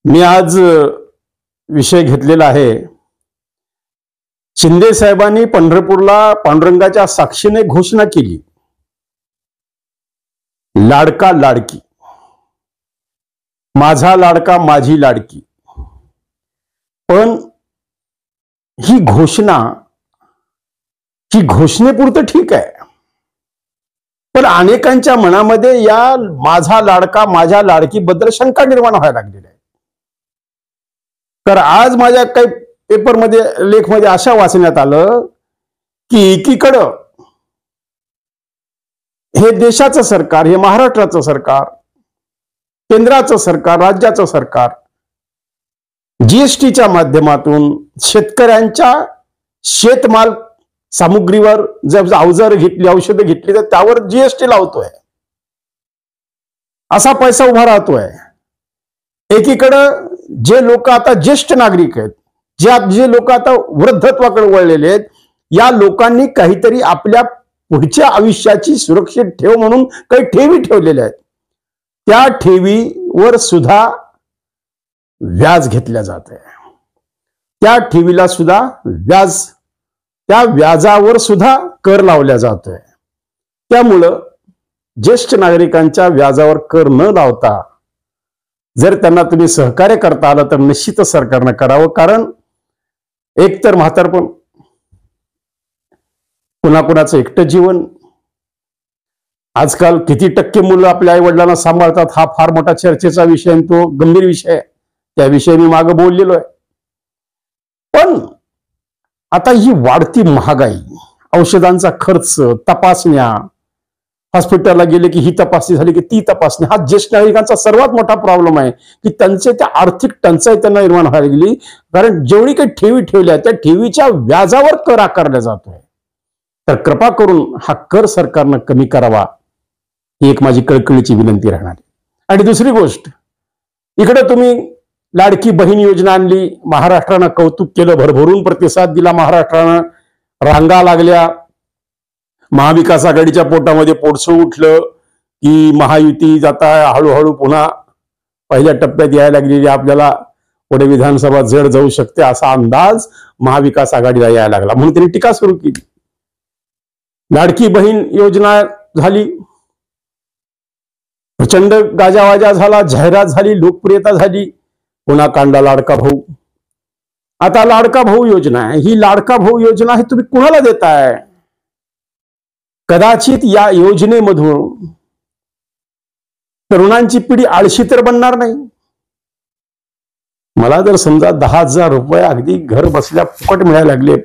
मी आज विषय घेतलेला आहे। शिंदे साहेबांनी पंढरपूरला पांडुरंगाच्या साक्षीने घोषणा केली, लाडका लाडकी, माझा लाडका माझी लाडकी। पण ही घोषणेपुरतं ठीक आहे, पण अनेकांच्या मनामध्ये या माझा लाडका माझ्या लाडकी बद्दल शंका निर्माण व्हायला लागलेली आहे। तर आज माझ्या काही पेपरमध्ये लेखमध्ये अशा वाचण्यात आलं की एकीकडं हे देशाचं सरकार, हे महाराष्ट्राचं सरकार, केंद्राचं सरकार, राज्याचं सरकार जीएसटीच्या माध्यमातून शेतकऱ्यांच्या शेतमाल सामुग्रीवर जर अवजार घेतली, औषधं घेतली, तर त्यावर जीएसटी लावतोय, असा पैसा उभा राहतोय। एकीकडं जे लोक आता ज्येष्ठ नागरिक आहेत, जे लोक आता वृद्धत्वाकडे वळलेले आहेत, या लोकांनी काहीतरी आपल्या पुढच्या आयुष्याची सुरक्षित ठेव म्हणून काही ठेवी ठेवलेल्या आहेत। त्या ठेवीवर सुद्धा व्याज घेतल्या जात आहे, त्या ठेवीला सुद्धा व्याज, त्या व्याजावर सुद्धा कर लावला जातोय। त्यामुळं ज्येष्ठ नागरिकांच्या व्याजावर कर न लावता जर त्यांना तुम्ही सहकार्य करता आलं तर निश्चितच सरकारनं करावं। कारण एकतर म्हातारपण, कुणाकुणाचं एकटं जीवन, आजकाल किती टक्के मुलं आपल्या आई वडिलांना सांभाळतात हा फार मोठा चर्चेचा विषय आहे, तो गंभीर विषय आहे, त्याविषयी मी मागे बोललेलो आहे। पण आता ही वाढती महागाई, औषधांचा खर्च, तपासण्या, हॉस्पिटलला गेले की ही तपासणी झाली की ती तपासणी, हा ज्येष्ठ नागरिकांचा सर्वात मोठा प्रॉब्लेम आहे की त्यांचे त्या आर्थिक टंचाई त्यांना निर्माण व्हायला गेली। कारण जेवढी काही ठेवी ठेवल्या त्या ठेवीच्या व्याजावर कर आकारला जातोय। तर कृपा करून हा कर सरकारनं कमी करावा, ही एक माझी कळकळीची विनंती राहणार। आणि दुसरी गोष्ट, इकडे तुम्ही लाडकी बहीण योजना आणली, महाराष्ट्रानं कौतुक केलं, भरभरून प्रतिसाद दिला, महाराष्ट्रानं रांगा लागल्या, महाविकास आघाडीच्या पोटामध्ये पोटसं उठलं की महायुती जाता हळूहळू पुन्हा पहिल्या टप्प्यात यायला लागलेली, आपल्याला पुढे विधानसभा जड जाऊ शकते असा अंदाज महाविकास आघाडीला यायला लागला, म्हणून त्यांनी टीका सुरू केली। लाडकी बहीण योजना झाली, प्रचंड गाजावाजा झाला, जाहिरात झाली, लोकप्रियता झाली, पुन्हा कांडा लाडका भाऊ। आता लाडका भाऊ योजना आहे, ही लाडका भाऊ योजना हे तुम्ही कुणाला देताय? कदाचित या योजनेमधून तरुणांची पिढी आळशी तर बनणार नाही। मला जर समजा 10,000 रुपये अगदी घर बसल्या फुकट मिळायला लागले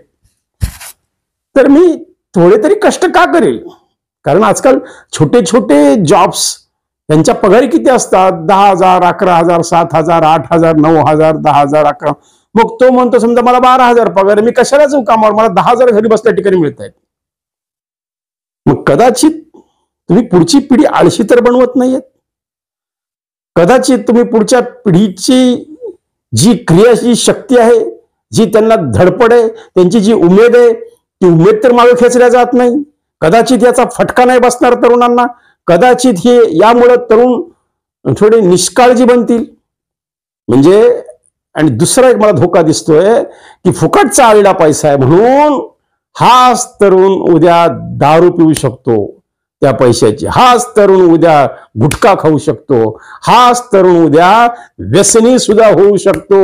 तर मी थोडे तरी कष्ट का करेल? कारण आजकाल छोटे छोटे जॉब्स, त्यांच्या पगारी किती असतात? 10,000, 11,000, 7,000, 8,000, 9,000, 10,000, 11,000। मग तो म्हणतो समजा मला 12,000 पगार, मी कशाला जाऊ कामावर, मला 10,000 घरी बसल्या ठिकाणी मिळत आहेत। मग कदाचित तुम्ही पुढची पिढी आळशी तर बनवत नाहीयेत, कदाचित तुम्ही पुढच्या पिढीची जी क्रियाशील शक्ती आहे, जी त्यांना धडपड आहे, त्यांची जी उमेद आहे, ती उमेद तर मागे खेचल्या जात नाही। कदाचित याचा फटका नाही बसणार तरुणांना, कदाचित हे यामुळे तरुण थोडे निष्काळजी बनतील। म्हणजे आणि दुसरा एक मला धोका दिसतोय की फुकटचा आलेला पैसा आहे म्हणून हाच तरुण उद्या दारू पिऊ शकतो त्या पैशाची, हाच तरुण उद्या गुटखा खाऊ शकतो, हाच तरुण उद्या व्यसनी सुद्धा होऊ शकतो।